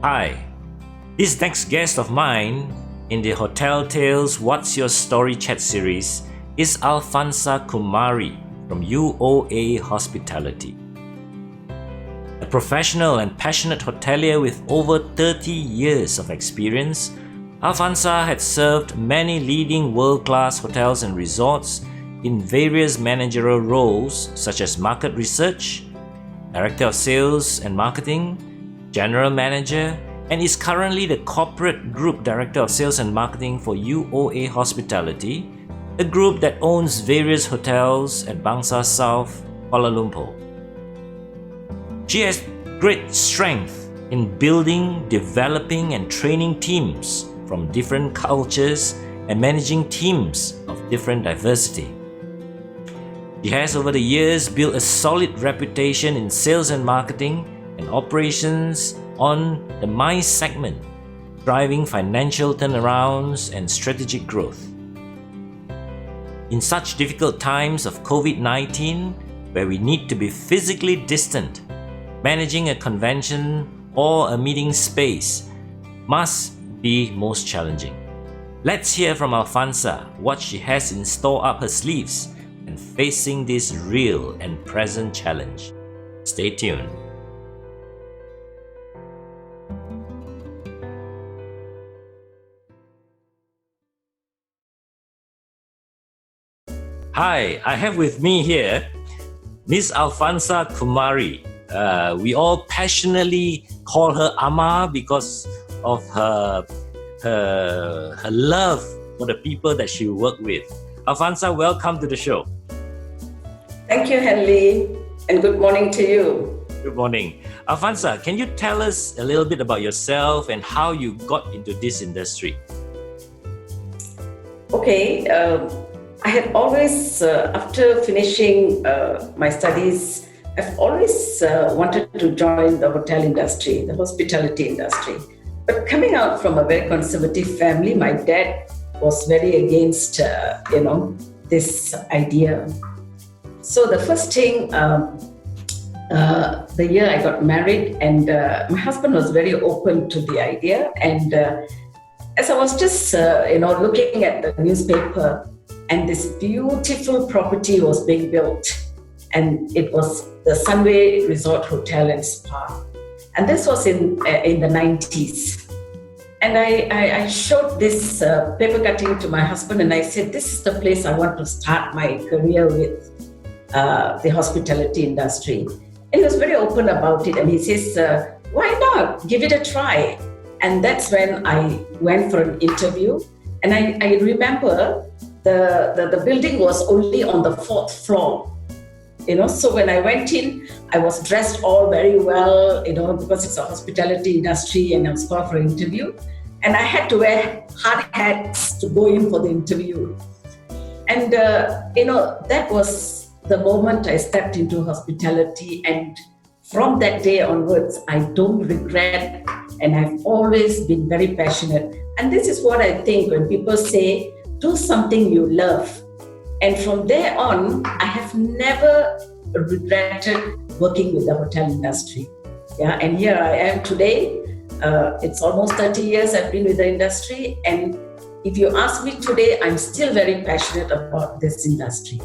Hi, this next guest of mine in the Hotel Tales What's Your Story Chat series is Alphansa Kumari from UOA Hospitality. A professional and passionate hotelier with over 30 years of experience, Alfonsa had served many leading world-class hotels and resorts in various managerial roles such as market research, director of sales and marketing, general manager, and is currently the corporate group director of sales and marketing for UOA Hospitality, a group that owns various hotels at Bangsa South, Kuala Lumpur. She has great strength in building, developing, and training teams from different cultures and managing teams of different diversity. She has over the years built a solid reputation in sales and marketing and operations on the MICE segment, driving financial turnarounds and strategic growth. In such difficult times of COVID-19, where we need to be physically distant, managing a convention or a meeting space must be most challenging. Let's hear from Alfonsa what she has in store up her sleeves and facing this real and present challenge. Stay tuned. Hi, I have with me here Miss Alphansa Kumari. We all passionately call her Ama because of her love for the people that she worked with. Alfonsa, welcome to the show. Thank you, Hanley, and good morning to you. Good morning. Alfonsa, can you tell us a little bit about yourself and how you got into this industry? Okay, I had always, after finishing my studies, I've always wanted to join the hotel industry, the hospitality industry. But coming out from a very conservative family, my dad was very against, this idea. So the first thing, the year I got married, and my husband was very open to the idea. And as I was just, looking at the newspaper, and this beautiful property was being built, and it was the Sunway Resort Hotel and Spa, and this was in the 90s. And I showed this paper cutting to my husband, and I said, "This is the place I want to start my career with, the hospitality industry." And he was very open about it, and he says, "Why not? Give it a try." And that's when I went for an interview, and I remember the building was only on the 4th floor. So when I went in, I was dressed all very well, because it's a hospitality industry, and I was called for an interview. And I had to wear hard hats to go in for the interview. And, that was the moment I stepped into hospitality. And from that day onwards, I don't regret, and I've always been very passionate. And this is what I think when people say, do something you love. And from there on, I have never regretted working with the hotel industry. Yeah, and here I am today. It's almost 30 years I've been with the industry. And if you ask me today, I'm still very passionate about this industry.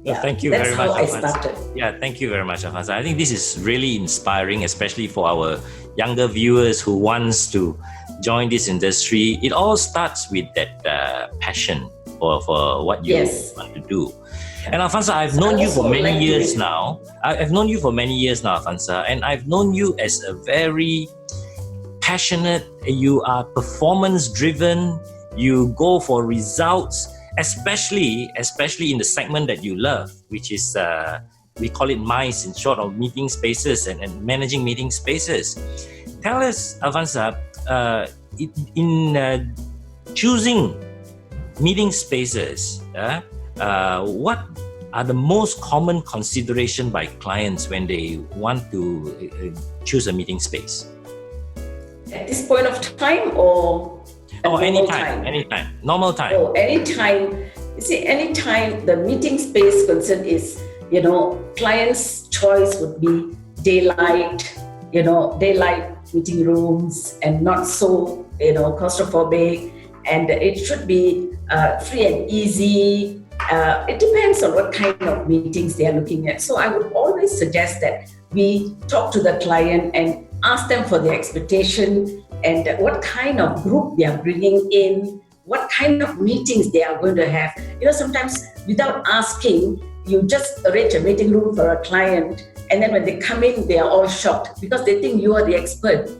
Well, thank you very much, That's how I started. Yeah, thank you very much, Alfonsa. I think this is really inspiring, especially for our younger viewers who wants to join this industry. It all starts with that passion for what you want to do. And Alfonsa, I've known you for many years now. I've known you for many years now, Alfonsa, and I've known you as a very passionate, you are performance-driven, you go for results, especially in the segment that you love, which is, we call it MICE in short, of meeting spaces and managing meeting spaces. Tell us, Alfonsa, in choosing meeting spaces, what are the most common consideration by clients when they want to choose a meeting space? At this point of time, or anytime, normal time. Oh, anytime. You see, anytime the meeting space concern is, client's choice would be daylight, meeting rooms and not so, claustrophobic. And it should be free and easy. It depends on what kind of meetings they are looking at. So I would always suggest that we talk to the client and ask them for their expectation and what kind of group they are bringing in, what kind of meetings they are going to have. Sometimes without asking, you just arrange a meeting room for a client, and then when they come in, they are all shocked because they think you are the expert,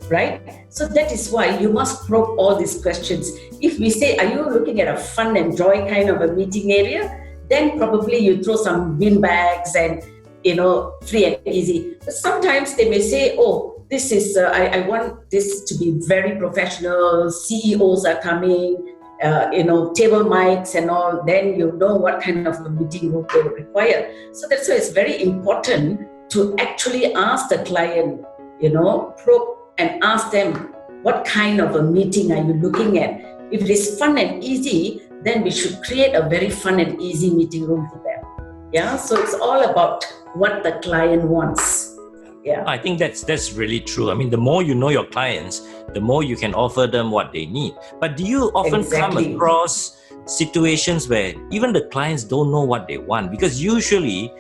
right? So that is why you must probe all these questions. If we say, are you looking at a fun and joy kind of a meeting area? Then probably you throw some bean bags and, free and easy. But sometimes they may say, oh, this is, I want this to be very professional. CEOs are coming, table mics and all. Then you know what kind of a meeting room they will require. So that's why it's very important to actually ask the client, probe and ask them, what kind of a meeting are you looking at? If it is fun and easy, then we should create a very fun and easy meeting room for them. Yeah, so it's all about what the client wants. Yeah, I think that's really true. I mean, the more you know your clients, the more you can offer them what they need. But do you often come across situations where even the clients don't know what they want? Because usually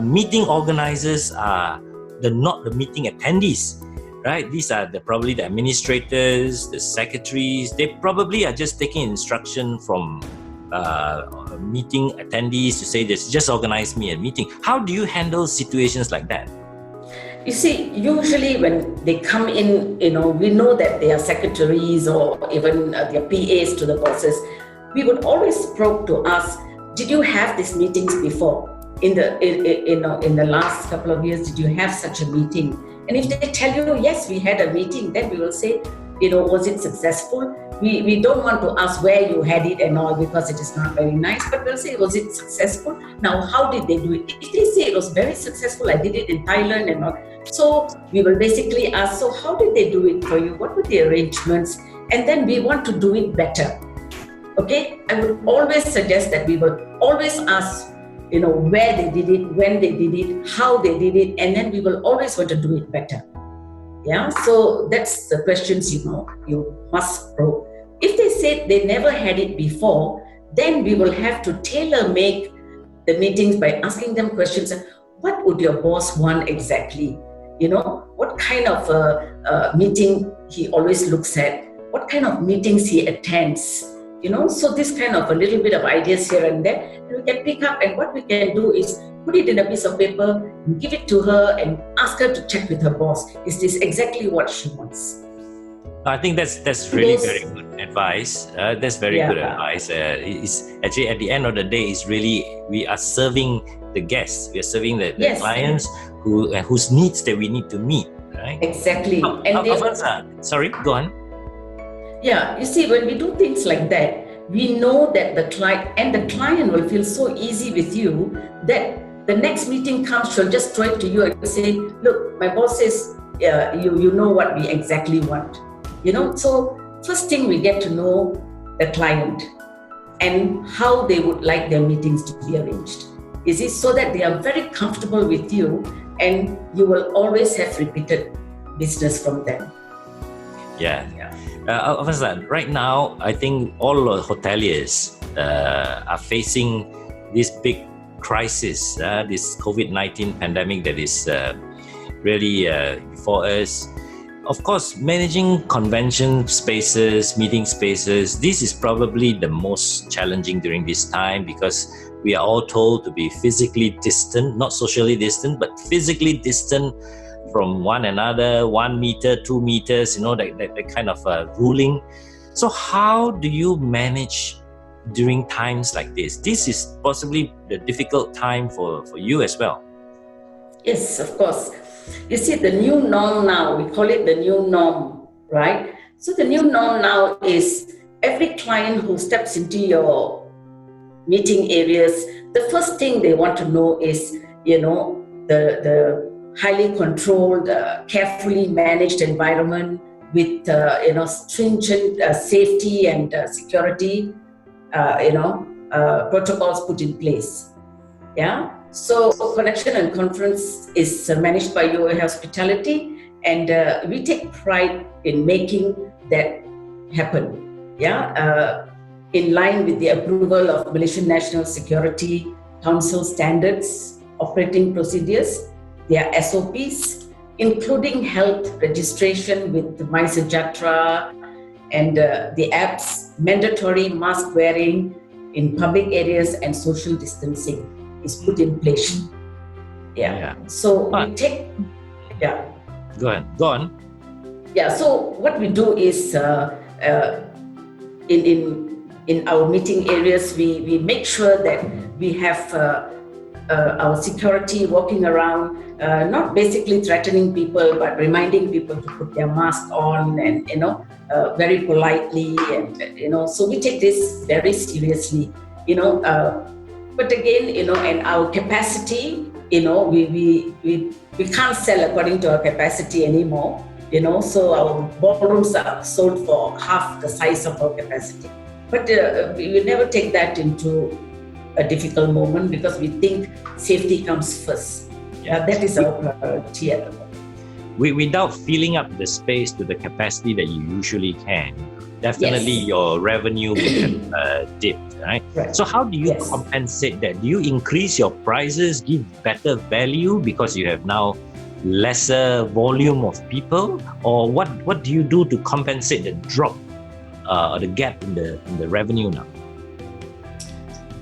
meeting organizers are not the meeting attendees, right? These are probably the administrators, the secretaries. They probably are just taking instruction from meeting attendees to say, just organize me a meeting. How do you handle situations like that? You see, usually when they come in, we know that they are secretaries or even their PAs to the bosses. We would always probe to ask, did you have these meetings before? In the last couple of years, did you have such a meeting? And if they tell you, yes, we had a meeting, then we will say, was it successful? We don't want to ask where you had it and all because it is not very nice, but we'll say, was it successful? Now, how did they do it? If they say it was very successful, I did it in Thailand and all. So we will basically ask, so how did they do it for you? What were the arrangements? And then we want to do it better. Okay? I would always suggest that we will always ask, where they did it, when they did it, how they did it, and then we will always want to do it better. Yeah, so that's the questions you must probe. If they say they never had it before, then we will have to tailor make the meetings by asking them questions. What would your boss want exactly? What kind of meeting he always looks at? What kind of meetings he attends? So this kind of a little bit of ideas here and there, and we can pick up, and what we can do is put it in a piece of paper, give it to her and ask her to check with her boss. Is this exactly what she wants? I think that's really very good advice. That's very good advice. It's actually at the end of the day, it's really, we are serving the guests. We are serving the clients whose needs that we need to meet, right? Exactly. Alfonsa, sorry, go on. Yeah, you see, when we do things like that, we know that the client will feel so easy with you that the next meeting comes, she'll just throw it to you and say, look, my boss says, you know what we exactly want. So first thing, we get to know the client and how they would like their meetings to be arranged. Is it so that they are very comfortable with you and you will always have repeated business from them? Yeah. Alfonsa, right now, I think all the hoteliers are facing this big crisis, this COVID-19 pandemic that is really before us. Of course, managing convention spaces, meeting spaces, this is probably the most challenging during this time because we are all told to be physically distant, not socially distant, but physically distant from one another, 1 meter, 2 meters, that kind of ruling. So how do you manage during times like this? This is possibly the difficult time for you as well. Yes, of course. You see, the new norm now, we call it the new norm, right? So the new norm now is every client who steps into your meeting areas, the first thing they want to know is, the highly controlled, carefully managed environment with, stringent safety and security, protocols put in place. Yeah. So connection and conference is managed by UOA Hospitality, And we take pride in making that happen. Yeah, in line with the approval of Malaysian National Security Council standards, operating procedures, their SOPs, including health registration with MySejahtera and the apps, mandatory mask wearing in public areas and social distancing is put in place. So we take, Go on. Yeah, so what we do is in our meeting areas, we make sure that we have our security walking around, not basically threatening people, but reminding people to put their mask on and, very politely. And, so we take this very seriously, but again, and our capacity, we can't sell according to our capacity anymore, so our ballrooms are sold for half the size of our capacity. But we will never take that into a difficult moment because we think safety comes first. That is our priority at the moment. Without filling up the space to the capacity that you usually can, definitely your revenue will have dipped, right? So how do you compensate that? Do you increase your prices, give better value because you have now lesser volume of people? Or what do you do to compensate the drop or the gap in the revenue now?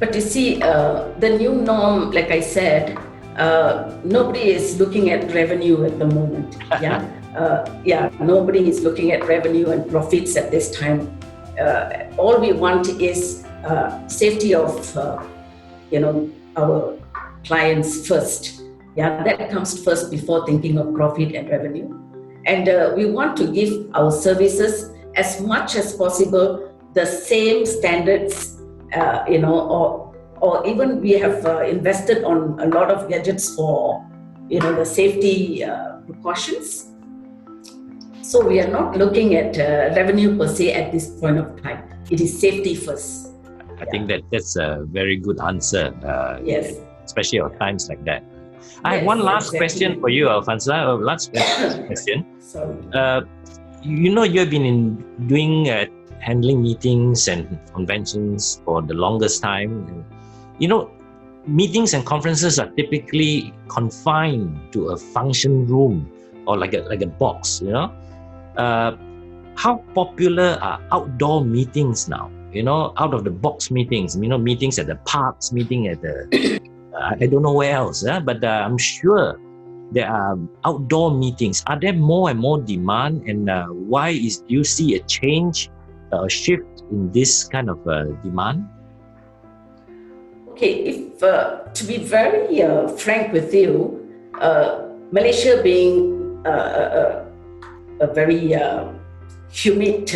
But you see, the new norm, like I said, nobody is looking at revenue at the moment. Nobody is looking at revenue and profits at this time. All we want is safety of our clients first. That comes first before thinking of profit and revenue. And we want to give our services as much as possible the same standards, or even we have invested on a lot of gadgets for, the safety precautions. So we are not looking at revenue per se at this point of time. It is safety first. I think that's a very good answer. Especially at times like that. I have one last question for you, Alfonsa. Last question. Sorry. You have been doing handling meetings and conventions for the longest time. Meetings and conferences are typically confined to a function room or like a box. How popular are outdoor meetings now? Out of the box meetings. Meetings at the parks, meeting at the I don't know where else. But I'm sure there are outdoor meetings. Are there more and more demand? And why do you see a change, a shift in this kind of demand? Okay, if to be very frank with you, Malaysia being a very humid,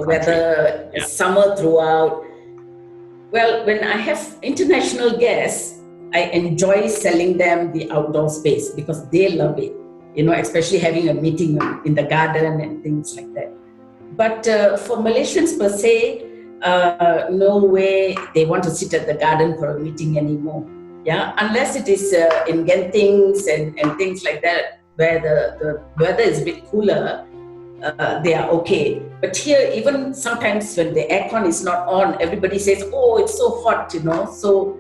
weather, summer throughout. Well, when I have international guests, I enjoy selling them the outdoor space because they love it. Especially having a meeting in the garden and things like that. But for Malaysians per se, no way they want to sit at the garden for a meeting anymore. Unless it is in Genting and things like that, where the weather is a bit cooler, they are okay. But here, even sometimes when the aircon is not on, everybody says, "Oh, it's so hot," So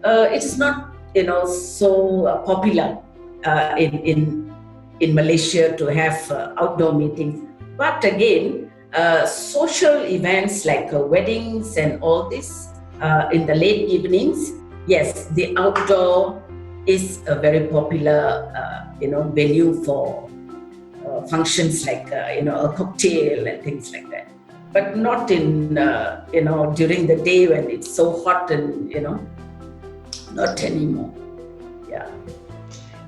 it is not, so popular in Malaysia to have outdoor meetings. But again, social events like weddings and all this in the late evenings, yes, the outdoor is a very popular, venue for functions like, a cocktail and things like that. But not in, during the day when it's so hot and, not anymore.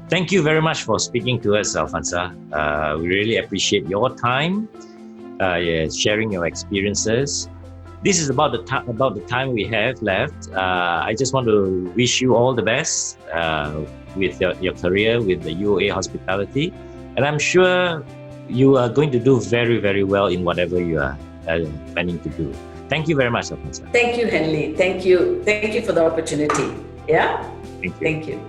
Thank you very much for speaking to us, Alfonsa. We really appreciate your time, sharing your experiences. This is about the time we have left. I just want to wish you all the best with your career with the UOA Hospitality. And I'm sure you are going to do very, very well in whatever you are planning to do. Thank you very much, Alfonsa. Thank you, Hanley. Thank you. Thank you for the opportunity. Thank you. Thank you.